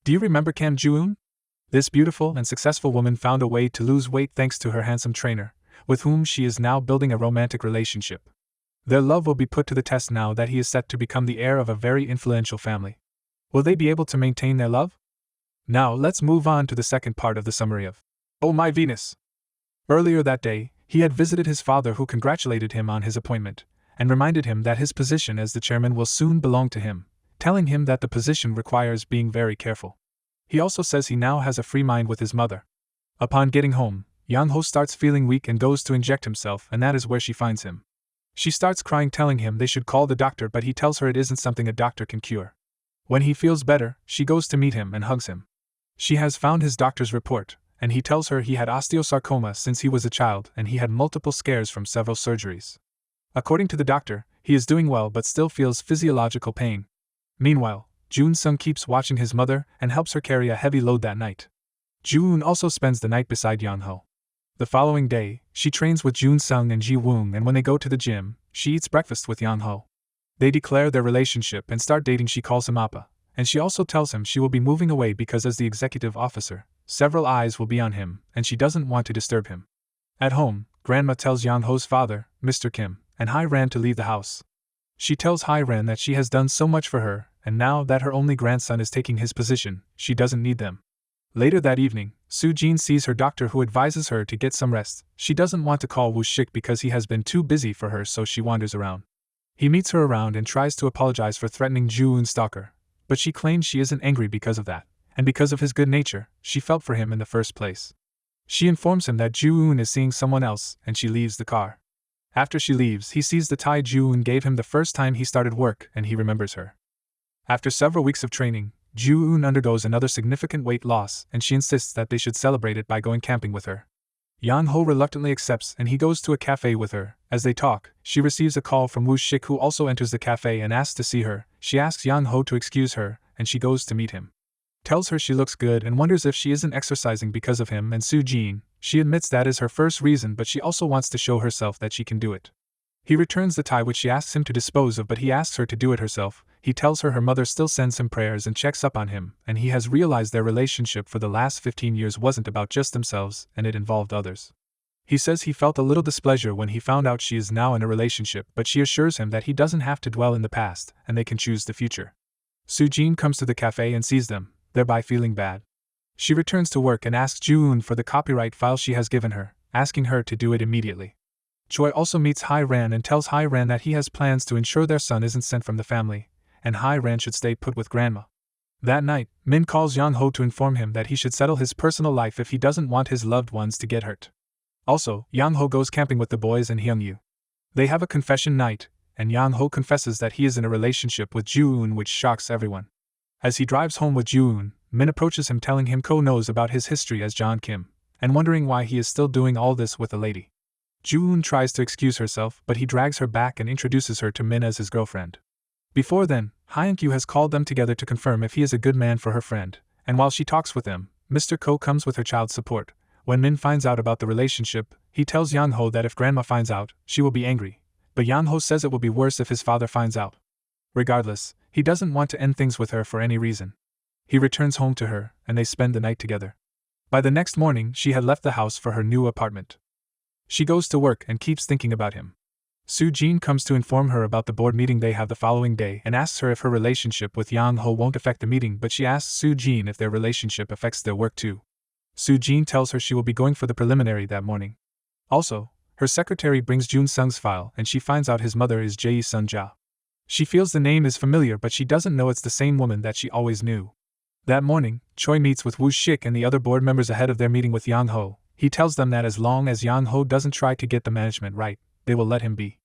Do you remember Kim Joo-eun? This beautiful and successful woman found a way to lose weight thanks to her handsome trainer, with whom she is now building a romantic relationship. Their love will be put to the test now that he is set to become the heir of a very influential family. Will they be able to maintain their love? Now let's move on to the second part of the summary of Oh My Venus. Earlier that day, he had visited his father, who congratulated him on his appointment, and reminded him that his position as the chairman will soon belong to him, telling him that the position requires being very careful. He also says he now has a free mind with his mother. Upon getting home, Yang-ho starts feeling weak and goes to inject himself, and that is where she finds him. She starts crying, telling him they should call the doctor, but he tells her it isn't something a doctor can cure. When he feels better, she goes to meet him and hugs him. She has found his doctor's report, and he tells her he had osteosarcoma since he was a child and he had multiple scares from several surgeries. According to the doctor, he is doing well but still feels physiological pain. Meanwhile, Jun-sung keeps watching his mother and helps her carry a heavy load that night. Jun also spends the night beside Yang-ho. The following day, she trains with Jun-sung and Ji-woong, and when they go to the gym, she eats breakfast with Yang-ho. They declare their relationship and start dating. She calls him Appa, and she also tells him she will be moving away because as the executive officer, several eyes will be on him, and she doesn't want to disturb him. At home, Grandma tells Yang-ho's father, Mr. Kim, and Hai-ran to leave the house. She tells Hai-ran that she has done so much for her, and now that her only grandson is taking his position, she doesn't need them. Later that evening, Soo-jin sees her doctor, who advises her to get some rest. She doesn't want to call Woo-shik because he has been too busy for her, so she wanders around. He meets her around and tries to apologize for threatening Joo-eun's stalker, but she claims she isn't angry because of that, and because of his good nature, she felt for him in the first place. She informs him that Joo-eun is seeing someone else, and she leaves the car. After she leaves, he sees the tie Joo-eun gave him the first time he started work, and he remembers her. After several weeks of training, Joo-eun undergoes another significant weight loss, and she insists that they should celebrate it by going camping with her. Yang-ho reluctantly accepts, and he goes to a cafe with her. As they talk, she receives a call from Woo-shik, who also enters the cafe and asks to see her. She asks Yang-ho to excuse her, and she goes to meet him. Tells her she looks good and wonders if she isn't exercising because of him and Soo-jin. She admits that is her first reason, but she also wants to show herself that she can do it. He returns the tie which she asks him to dispose of, but he asks her to do it herself. He tells her mother still sends him prayers and checks up on him, and he has realized their relationship for the last 15 years wasn't about just themselves, and it involved others. He says he felt a little displeasure when he found out she is now in a relationship, but she assures him that he doesn't have to dwell in the past, and they can choose the future. Soo-jin comes to the cafe and sees them, thereby feeling bad. She returns to work and asks Joo-eun for the copyright file she has given her, asking her to do it immediately. Choi also meets Hai-ran and tells Hai-ran that he has plans to ensure their son isn't sent from the family, and Hai-ran should stay put with Grandma. That night, Min calls Yang-ho to inform him that he should settle his personal life if he doesn't want his loved ones to get hurt. Also, Yang-ho goes camping with the boys and Hyung-yu. They have a confession night, and Yang-ho confesses that he is in a relationship with Joo-eun, which shocks everyone. As he drives home with Joo-eun, Min approaches him telling him Ko knows about his history as John Kim, and wondering why he is still doing all this with a lady. Joo-eun tries to excuse herself, but he drags her back and introduces her to Min as his girlfriend. Before then, Hyung-yu has called them together to confirm if he is a good man for her friend, and while she talks with them, Mr. Ko comes with her child support. When Min finds out about the relationship, he tells Yang-ho that if Grandma finds out, she will be angry, but Yang-ho says it will be worse if his father finds out. Regardless, he doesn't want to end things with her for any reason. He returns home to her, and they spend the night together. By the next morning, she had left the house for her new apartment. She goes to work and keeps thinking about him. Soo-jin comes to inform her about the board meeting they have the following day and asks her if her relationship with Yang-ho won't affect the meeting, but she asks Soo-jin if their relationship affects their work too. Soo-jin tells her she will be going for the preliminary that morning. Also, her secretary brings Jun-sung's file and she finds out his mother is Jae-sun-ja. She feels the name is familiar, but she doesn't know it's the same woman that she always knew. That morning, Choi meets with Woo-shik and the other board members ahead of their meeting with Yang-ho. He tells them that as long as Yang-ho doesn't try to get the management right, they will let him be.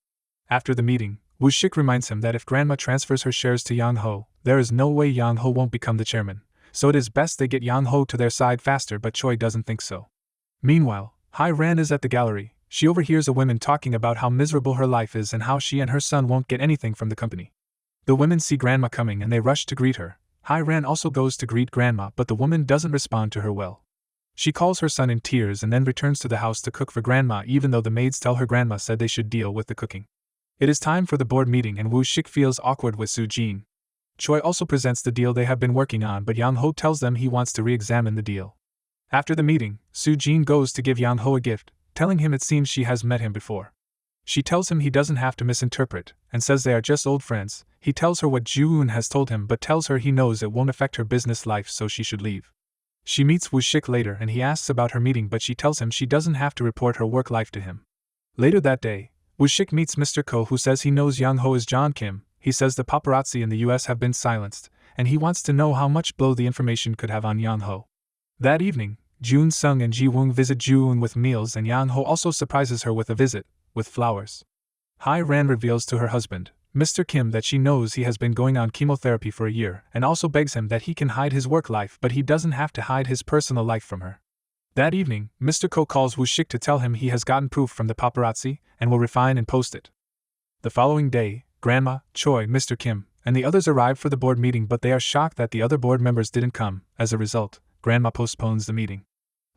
After the meeting, Woo-shik reminds him that if Grandma transfers her shares to Yang-ho, there is no way Yang-ho won't become the chairman, so it is best they get Yang-ho to their side faster, but Choi doesn't think so. Meanwhile, Hai-ran is at the gallery. She overhears a woman talking about how miserable her life is and how she and her son won't get anything from the company. The women see Grandma coming and they rush to greet her. Hai-ran also goes to greet Grandma, but the woman doesn't respond to her well. She calls her son in tears and then returns to the house to cook for Grandma, even though the maids tell her Grandma said they should deal with the cooking. It is time for the board meeting and Woo-shik feels awkward with Soo-jin. Choi also presents the deal they have been working on, but Yang Ho tells them he wants to re-examine the deal. After the meeting, Soo-jin goes to give Yang Ho a gift, telling him it seems she has met him before. She tells him he doesn't have to misinterpret, and says they are just old friends. He tells her what Joo-eun has told him but tells her he knows it won't affect her business life, so she should leave. She meets Woo-shik later and he asks about her meeting, but she tells him she doesn't have to report her work life to him. Later that day, Woo-shik meets Mr. Ko, who says he knows Yang Ho is John Kim. He says the paparazzi in the US have been silenced, and he wants to know how much blow the information could have on Yang Ho. That evening, Jun Sung and Ji Woong visit Joo-eun with meals, and Yang Ho also surprises her with a visit, with flowers. Hai Ran reveals to her husband, Mr. Kim, that she knows he has been going on chemotherapy for a year, and also begs him that he can hide his work life, but he doesn't have to hide his personal life from her. That evening, Mr. Ko calls Woo-shik to tell him he has gotten proof from the paparazzi, and will refine and post it. The following day, Grandma, Choi, Mr. Kim, and the others arrive for the board meeting, but they are shocked that the other board members didn't come. As a result, Grandma postpones the meeting.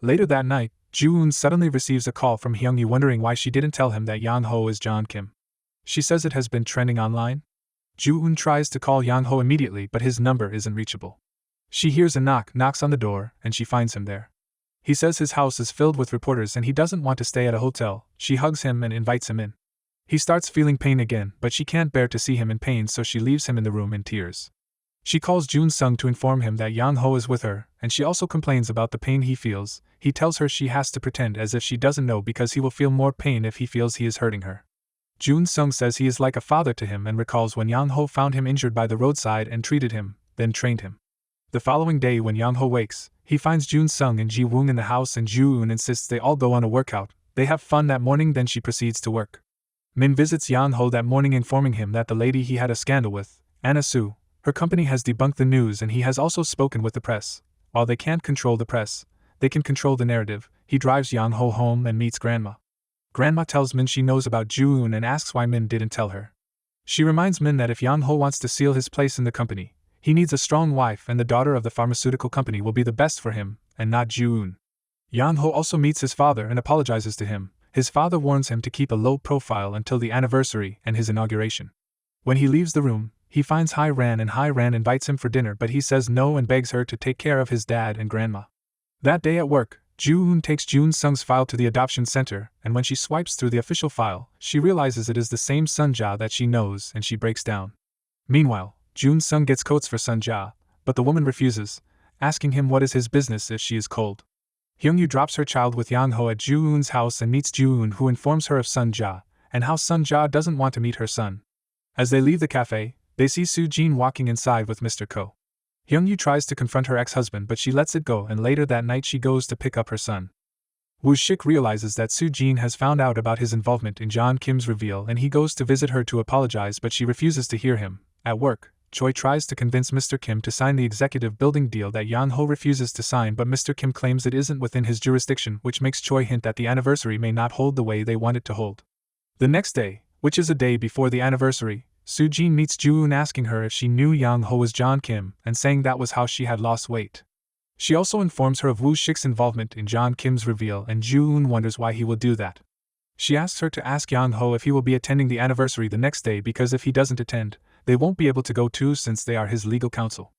Later that night, Joo-eun suddenly receives a call from Hyung-yi wondering why she didn't tell him that Yang Ho is John Kim. She says it has been trending online. Joo-eun tries to call Yang Ho immediately, but his number isn't reachable. She hears a knocks on the door, and she finds him there. He says his house is filled with reporters and he doesn't want to stay at a hotel. She hugs him and invites him in. He starts feeling pain again, but she can't bear to see him in pain, so she leaves him in the room in tears. She calls Jun Sung to inform him that Yang Ho is with her, and she also complains about the pain he feels. He tells her she has to pretend as if she doesn't know because he will feel more pain if he feels he is hurting her. Jun Sung says he is like a father to him and recalls when Yang Ho found him injured by the roadside and treated him, then trained him. The following day when Yang Ho wakes, he finds Jun Sung and Ji Woong in the house, and Joo-eun insists they all go on a workout. They have fun that morning, then she proceeds to work. Min visits Yang Ho that morning, informing him that the lady he had a scandal with, Anna Soo, her company has debunked the news, and he has also spoken with the press. While they can't control the press, they can control the narrative. He drives Yang Ho home and meets Grandma. Grandma tells Min she knows about Joo-eun and asks why Min didn't tell her. She reminds Min that if Yang Ho wants to seal his place in the company, he needs a strong wife, and the daughter of the pharmaceutical company will be the best for him, and not Joo-eun. Yang Ho also meets his father and apologizes to him. His father warns him to keep a low profile until the anniversary and his inauguration. When he leaves the room, he finds Hai Ran, and Hai Ran invites him for dinner, but he says no and begs her to take care of his dad and grandma. That day at work, Joo-eun takes Jun Sung's file to the adoption center, and when she swipes through the official file, she realizes it is the same Sun-ja that she knows, and she breaks down. Meanwhile, Jun Sung gets coats for Sun-ja, but the woman refuses, asking him what is his business if she is cold. Hyung-yu drops her child with Yang Ho at Joo-eun's house and meets Joo-eun, who informs her of Sun-ja, and how Sun-ja doesn't want to meet her son. As they leave the cafe, they see Soo-jin walking inside with Mr. Ko. Hyung-yu tries to confront her ex-husband, but she lets it go, and later that night she goes to pick up her son. Woo-shik realizes that Soo-jin has found out about his involvement in John Kim's reveal, and he goes to visit her to apologize, but she refuses to hear him. At work, Choi tries to convince Mr. Kim to sign the executive building deal that Yang Ho refuses to sign, but Mr. Kim claims it isn't within his jurisdiction, which makes Choi hint that the anniversary may not hold the way they want it to hold. The next day, which is a day before the anniversary, Soo-jin meets Joo-eun asking her if she knew Yang Ho was John Kim, and saying that was how she had lost weight. She also informs her of Woo-shik's involvement in John Kim's reveal, and Joo-eun wonders why he will do that. She asks her to ask Yang Ho if he will be attending the anniversary the next day, because if he doesn't attend, they won't be able to go too, since they are his legal counsel.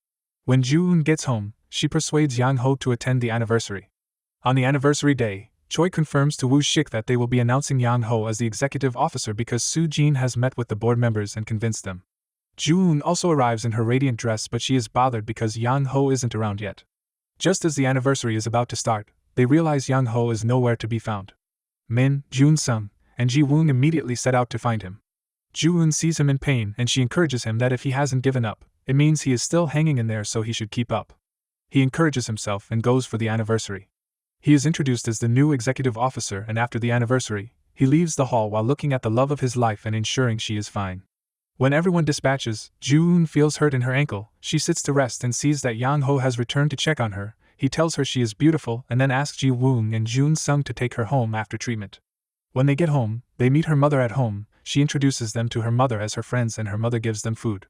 When Joo-eun gets home, she persuades Yang Ho to attend the anniversary. On the anniversary day, Choi confirms to Woo-shik that they will be announcing Yang Ho as the executive officer because Soo-jin has met with the board members and convinced them. Joo-eun also arrives in her radiant dress, but she is bothered because Yang Ho isn't around yet. Just as the anniversary is about to start, they realize Yang Ho is nowhere to be found. Min, Jun Sung, and Ji Woong immediately set out to find him. Joo-eun sees him in pain, and she encourages him that if he hasn't given up, it means he is still hanging in there, so he should keep up. He encourages himself and goes for the anniversary. He is introduced as the new executive officer, and after the anniversary, he leaves the hall while looking at the love of his life and ensuring she is fine. When everyone dispatches, Joo-eun feels hurt in her ankle. She sits to rest and sees that Yang Ho has returned to check on her. He tells her she is beautiful and then asks Ji Woong and Jun Sung to take her home after treatment. When they get home, they meet her mother at home. She introduces them to her mother as her friends, and her mother gives them food.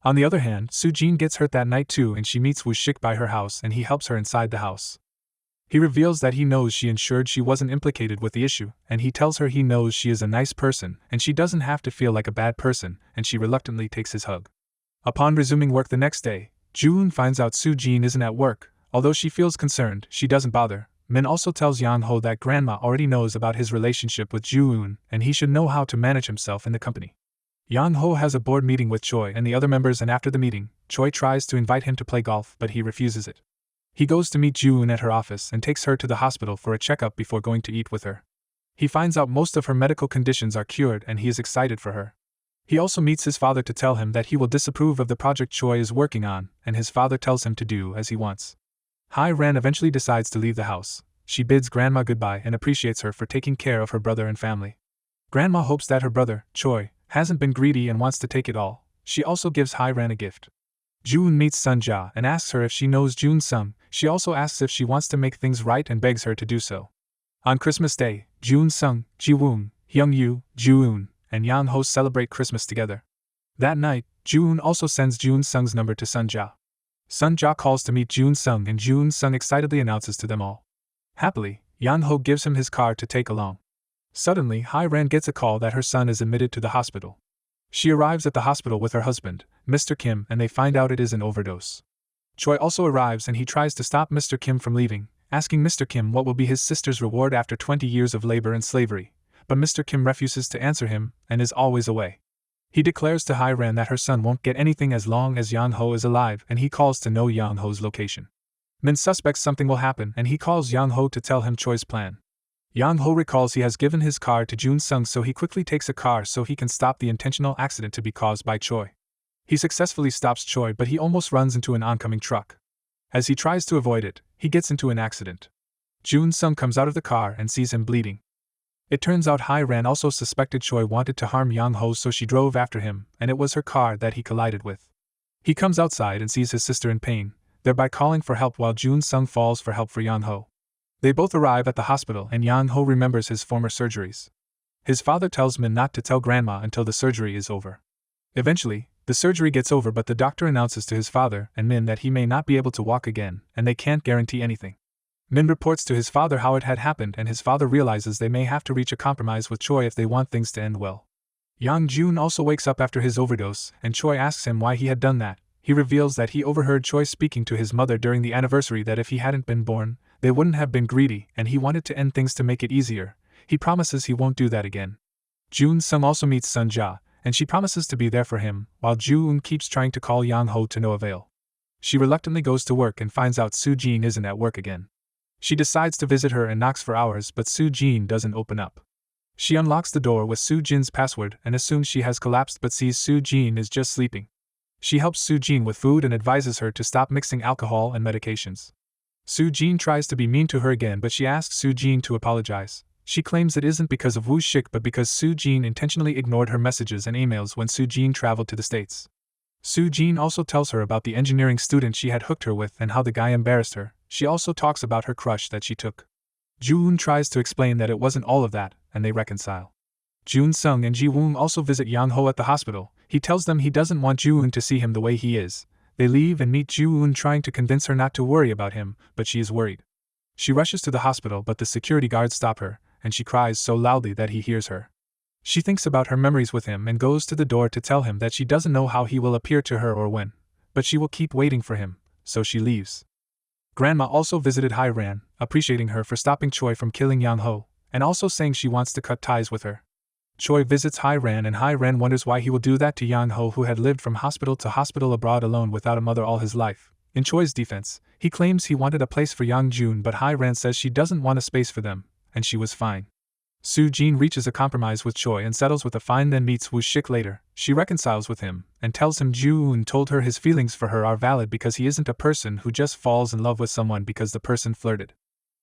On the other hand, Soo-jin gets hurt that night too, and she meets Woo-shik by her house, and he helps her inside the house. He reveals that he knows she ensured she wasn't implicated with the issue, and he tells her he knows she is a nice person, and she doesn't have to feel like a bad person, and she reluctantly takes his hug. Upon resuming work the next day, June finds out Soo-jin isn't at work. Although she feels concerned, she doesn't bother. Min also tells Yang-ho that grandma already knows about his relationship with Joo-eun, and he should know how to manage himself in the company. Yang-ho has a board meeting with Choi and the other members, and after the meeting, Choi tries to invite him to play golf, but he refuses it. He goes to meet Joo-eun at her office and takes her to the hospital for a checkup before going to eat with her. He finds out most of her medical conditions are cured and he is excited for her. He also meets his father to tell him that he will disapprove of the project Choi is working on, and his father tells him to do as he wants. Hai-ran eventually decides to leave the house. She bids grandma goodbye and appreciates her for taking care of her brother and family. Grandma hopes that her brother, Choi, hasn't been greedy and wants to take it all. She also gives Hai-ran a gift. June meets Sun-ja and asks her if she knows Jun-sung. She also asks if she wants to make things right and begs her to do so. On Christmas Day, Jun-sung, Ji-woon, Hyung-yu, Joo-eun, and Yang-ho celebrate Christmas together. That night, Joo-eun also sends Jun-sung's number to Sun-ja. Sun-ja calls to meet Jun-sung and Jun-sung excitedly announces to them all. Happily, Yang-ho gives him his car to take along. Suddenly, Hai-ran gets a call that her son is admitted to the hospital. She arrives at the hospital with her husband, Mr. Kim, and they find out it is an overdose. Choi also arrives and he tries to stop Mr. Kim from leaving, asking Mr. Kim what will be his sister's reward after 20 years of labor and slavery, but Mr. Kim refuses to answer him and is always away. He declares to Hai-ran that her son won't get anything as long as Yang-ho is alive, and he calls to know Yang-ho's location. Min suspects something will happen and he calls Yang-ho to tell him Choi's plan. Yang-ho recalls he has given his car to Jun-sung, so he quickly takes a car so he can stop the intentional accident to be caused by Choi. He successfully stops Choi, but he almost runs into an oncoming truck. As he tries to avoid it, he gets into an accident. Jun-sung comes out of the car and sees him bleeding. It turns out Hai-ran also suspected Choi wanted to harm Yang-ho, so she drove after him, and it was her car that he collided with. He comes outside and sees his sister in pain, thereby calling for help while Jun-sung falls for help for Yang-ho. They both arrive at the hospital and Yang-ho remembers his former surgeries. His father tells Min not to tell grandma until the surgery is over. Eventually, the surgery gets over, but the doctor announces to his father and Min that he may not be able to walk again, and they can't guarantee anything. Min reports to his father how it had happened, and his father realizes they may have to reach a compromise with Choi if they want things to end well. Yang-jun also wakes up after his overdose, and Choi asks him why he had done that. He reveals that he overheard Choi speaking to his mother during the anniversary that if he hadn't been born, they wouldn't have been greedy, and he wanted to end things to make it easier. He promises he won't do that again. Jun-sung also meets Sun-ja, and she promises to be there for him, while Joo-eun keeps trying to call Yang-ho to no avail. She reluctantly goes to work and finds out Soo-jin isn't at work again. She decides to visit her and knocks for hours, but Soo-jin doesn't open up. She unlocks the door with Soo-jin's password and assumes she has collapsed, but sees Soo-jin is just sleeping. She helps Soo-jin with food and advises her to stop mixing alcohol and medications. Soo-jin tries to be mean to her again, but she asks Soo-jin to apologize. She claims it isn't because of Woo Shik but because Soo-jin intentionally ignored her messages and emails when Soo-jin traveled to the States. Soo-jin also tells her about the engineering student she had hooked her with and how the guy embarrassed her. She also talks about her crush that she took. Joo-eun tries to explain that it wasn't all of that, and they reconcile. Jun-sung and Ji-woon also visit Yang-ho at the hospital. He tells them he doesn't want Joo-eun to see him the way he is. They leave and meet Joo-eun trying to convince her not to worry about him, but she is worried. She rushes to the hospital, but the security guards stop her, and she cries so loudly that he hears her. She thinks about her memories with him and goes to the door to tell him that she doesn't know how he will appear to her or when, but she will keep waiting for him, so she leaves. Grandma also visited Hai-ran, appreciating her for stopping Choi from killing Yang-ho, and also saying she wants to cut ties with her. Choi visits Hai-ran and Hai-ran wonders why he will do that to Yang-ho, who had lived from hospital to hospital abroad alone without a mother all his life. In Choi's defense, he claims he wanted a place for Yang-jun, but Hai-ran says she doesn't want a space for them, and she was fine. Soo-jin reaches a compromise with Choi and settles with a fine, then meets Woo Shik later. She reconciles with him, and tells him Joo-eun told her his feelings for her are valid because he isn't a person who just falls in love with someone because the person flirted.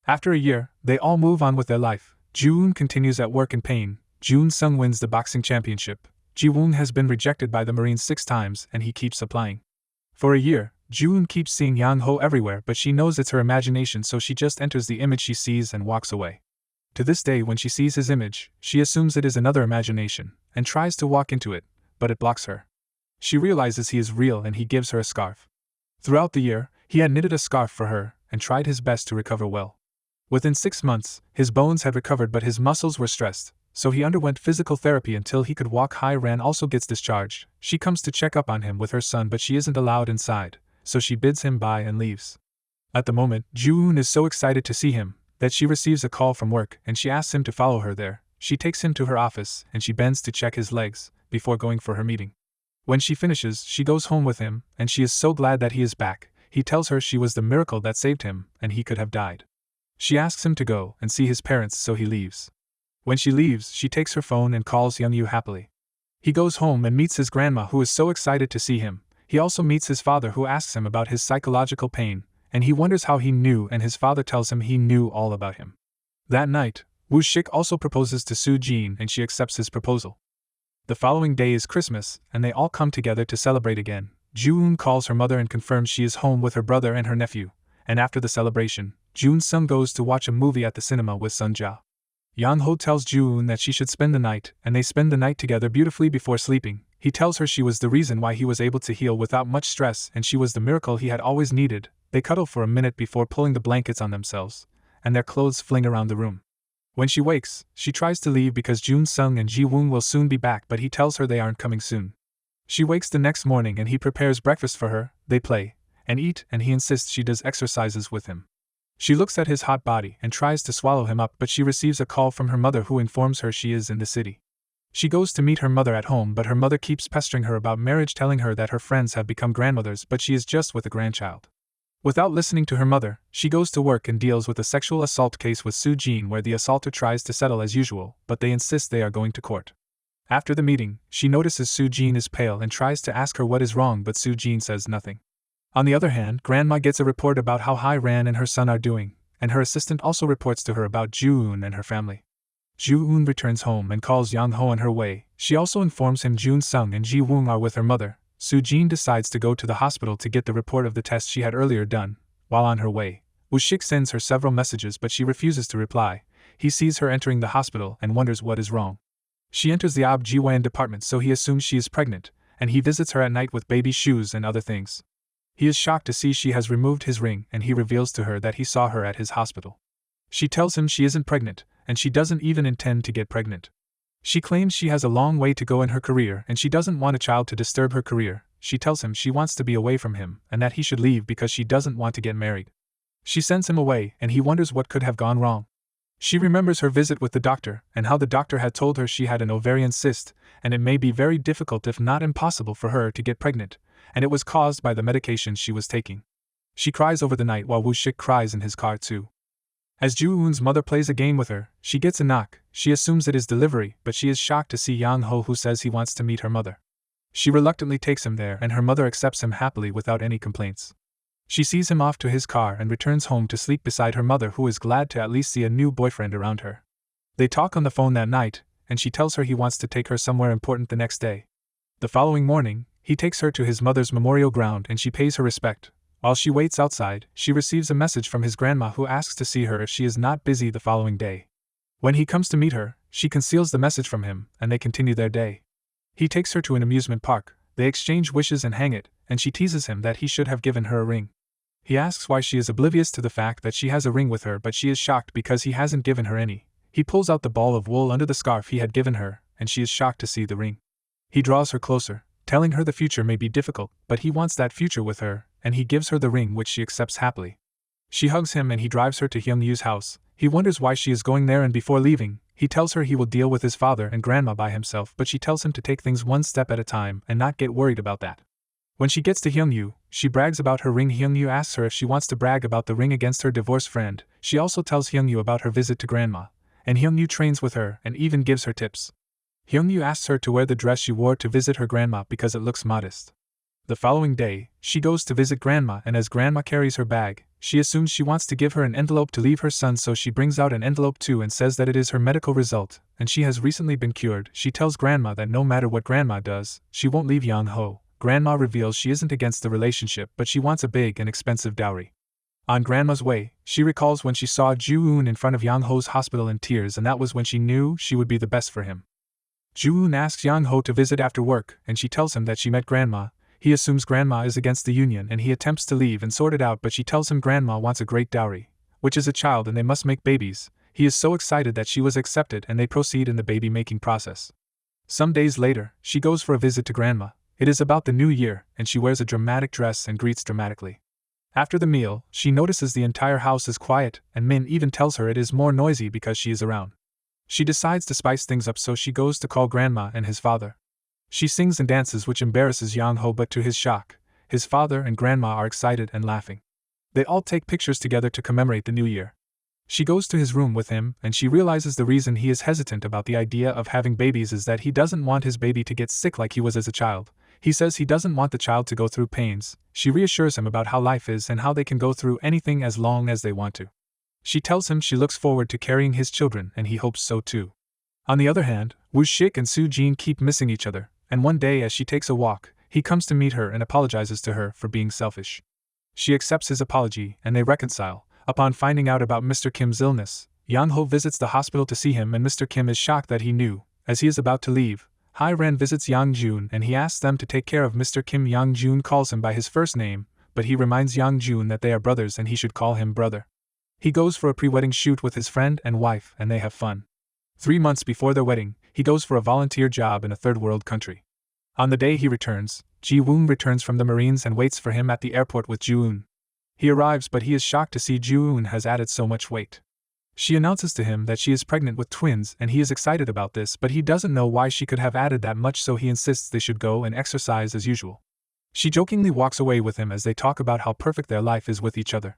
After a year, they all move on with their life. Joo-eun continues at work in pain. Jun-sung wins the boxing championship. Ji-woon has been rejected by the Marines 6 times and he keeps applying. For a year, Joo-eun keeps seeing Yang-ho everywhere, but she knows it's her imagination, so she just enters the image she sees and walks away. To this day, when she sees his image, she assumes it is another imagination, and tries to walk into it, but it blocks her. She realizes he is real and he gives her a scarf. Throughout the year, he had knitted a scarf for her, and tried his best to recover well. Within 6 months, his bones had recovered but his muscles were stressed, so he underwent physical therapy until he could walk. Ran also gets discharged. She comes to check up on him with her son, but she isn't allowed inside, so she bids him bye and leaves. At the moment, Ju-eun is so excited to see him that she receives a call from work and she asks him to follow her there. She takes him to her office and she bends to check his legs before going for her meeting. When she finishes, she goes home with him and she is so glad that he is back. He tells her she was the miracle that saved him and he could have died. She asks him to go and see his parents, so he leaves. When she leaves, she takes her phone and calls Hyung-yu happily. He goes home and meets his grandma, who is so excited to see him. He also meets his father, who asks him about his psychological pain, and he wonders how he knew, and his father tells him he knew all about him. That night, Woo-shik also proposes to Soo-jin and she accepts his proposal. The following day is Christmas, and they all come together to celebrate again. Ju-eun calls her mother and confirms she is home with her brother and her nephew, and after the celebration, Jun-sung goes to watch a movie at the cinema with Sun-ja. Yang-ho tells Ju-eun that she should spend the night, and they spend the night together beautifully before sleeping. He tells her she was the reason why he was able to heal without much stress, and she was the miracle he had always needed. They cuddle for a minute before pulling the blankets on themselves, and their clothes fling around the room. When she wakes, she tries to leave because Jun-sung and Ji-woon will soon be back, but he tells her they aren't coming soon. She wakes the next morning and he prepares breakfast for her. They play and eat, and he insists she does exercises with him. She looks at his hot body and tries to swallow him up, but she receives a call from her mother, who informs her she is in the city. She goes to meet her mother at home, but her mother keeps pestering her about marriage, telling her that her friends have become grandmothers, but she is just with a grandchild. Without listening to her mother, she goes to work and deals with a sexual assault case with Soo-jin, where the assaulter tries to settle as usual, but they insist they are going to court. After the meeting, she notices Soo-jin is pale and tries to ask her what is wrong, but Soo-jin says nothing. On the other hand, Grandma gets a report about how Ran and her son are doing, and her assistant also reports to her about Ju-eun and her family. Ju-eun returns home and calls Yang-ho on her way. She also informs him Jun-sung and Ji-woon are with her mother. Soo-jin decides to go to the hospital to get the report of the test she had earlier done. While on her way, Woo-shik sends her several messages, but she refuses to reply. He sees her entering the hospital and wonders what is wrong. She enters the ob-gyn department, so he assumes she is pregnant, and he visits her at night with baby shoes and other things. He is shocked to see she has removed his ring, and he reveals to her that he saw her at his hospital. She tells him she isn't pregnant, and she doesn't even intend to get pregnant. She claims she has a long way to go in her career and she doesn't want a child to disturb her career. She tells him she wants to be away from him and that he should leave because she doesn't want to get married. She sends him away and he wonders what could have gone wrong. She remembers her visit with the doctor and how the doctor had told her she had an ovarian cyst and it may be very difficult if not impossible for her to get pregnant, and it was caused by the medications she was taking. She cries over the night while Woo-shik cries in his car too. As Ju-eun's mother plays a game with her, she gets a knock. She assumes it is delivery, but she is shocked to see Yang-ho, who says he wants to meet her mother. She reluctantly takes him there and her mother accepts him happily without any complaints. She sees him off to his car and returns home to sleep beside her mother, who is glad to at least see a new boyfriend around her. They talk on the phone that night, and she tells her he wants to take her somewhere important the next day. The following morning, he takes her to his mother's memorial ground and she pays her respect. While she waits outside, she receives a message from his grandma, who asks to see her if she is not busy the following day. When he comes to meet her, she conceals the message from him, and they continue their day. He takes her to an amusement park, they exchange wishes and hang it, and she teases him that he should have given her a ring. He asks why she is oblivious to the fact that she has a ring with her, but she is shocked because he hasn't given her any. He pulls out the ball of wool under the scarf he had given her, and she is shocked to see the ring. He draws her closer, telling her the future may be difficult, but he wants that future with her, and he gives her the ring, which she accepts happily. She hugs him and he drives her to Hyung-yu's house. He wonders why she is going there, and before leaving, he tells her he will deal with his father and grandma by himself, but she tells him to take things one step at a time and not get worried about that. When she gets to Hyung-yu, she brags about her ring. Hyung-yu asks her if she wants to brag about the ring against her divorced friend. She also tells Hyung-yu about her visit to grandma, and Hyung-yu trains with her and even gives her tips. Hyung-yu asks her to wear the dress she wore to visit her grandma because it looks modest. The following day, she goes to visit grandma, and as grandma carries her bag, she assumes she wants to give her an envelope to leave her son, so she brings out an envelope too and says that it is her medical result, and she has recently been cured. She tells grandma that no matter what grandma does, she won't leave Yang-ho. Grandma reveals she isn't against the relationship, but she wants a big and expensive dowry. On grandma's way, she recalls when she saw Ju-eun in front of Yang-ho's hospital in tears, and that was when she knew she would be the best for him. Ju-eun asks Yang-ho to visit after work, and she tells him that she met grandma. He assumes grandma is against the union and he attempts to leave and sort it out, but she tells him grandma wants a great dowry, which is a child and they must make babies. He is so excited that she was accepted and they proceed in the baby-making process. Some days later, she goes for a visit to Grandma. It is about the new year, and she wears a dramatic dress and greets dramatically. After the meal, she notices the entire house is quiet, and Min even tells her it is more noisy because she is around. She decides to spice things up, so she goes to call Grandma and his father. She sings and dances, which embarrasses Yang Ho, but to his shock, his father and Grandma are excited and laughing. They all take pictures together to commemorate the new year. She goes to his room with him, and she realizes the reason he is hesitant about the idea of having babies is that he doesn't want his baby to get sick like he was as a child. He says he doesn't want the child to go through pains. She reassures him about how life is and how they can go through anything as long as they want to. She tells him she looks forward to carrying his children, and he hopes so too. On the other hand, Woo Shik and Soo Jin keep missing each other, and one day as she takes a walk, he comes to meet her and apologizes to her for being selfish. She accepts his apology, and they reconcile. Upon finding out about Mr. Kim's illness, Yang Ho visits the hospital to see him, and Mr. Kim is shocked that he knew. As he is about to leave, Hai Ren visits Yang Jun and he asks them to take care of Mr. Kim. Yang Jun calls him by his first name, but he reminds Yang Jun that they are brothers and he should call him brother. He goes for a pre-wedding shoot with his friend and wife, and they have fun. 3 months before their wedding, he goes for a volunteer job in a third-world country. On the day he returns, Ji-woon returns from the Marines and waits for him at the airport with Ji-woon. He arrives, but he is shocked to see Ji-woon has added so much weight. She announces to him that she is pregnant with twins, and he is excited about this, but he doesn't know why she could have added that much, so he insists they should go and exercise as usual. She jokingly walks away with him as they talk about how perfect their life is with each other.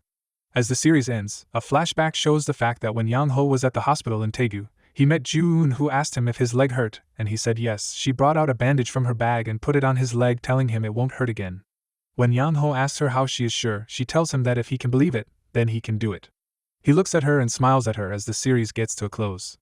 As the series ends, a flashback shows the fact that when Yang Ho was at the hospital in Daegu, he met Ji-woon, who asked him if his leg hurt, and he said yes. She brought out a bandage from her bag and put it on his leg, telling him it won't hurt again. When Yang Ho asks her how she is sure, she tells him that if he can believe it, then he can do it. He looks at her and smiles at her as the series gets to a close.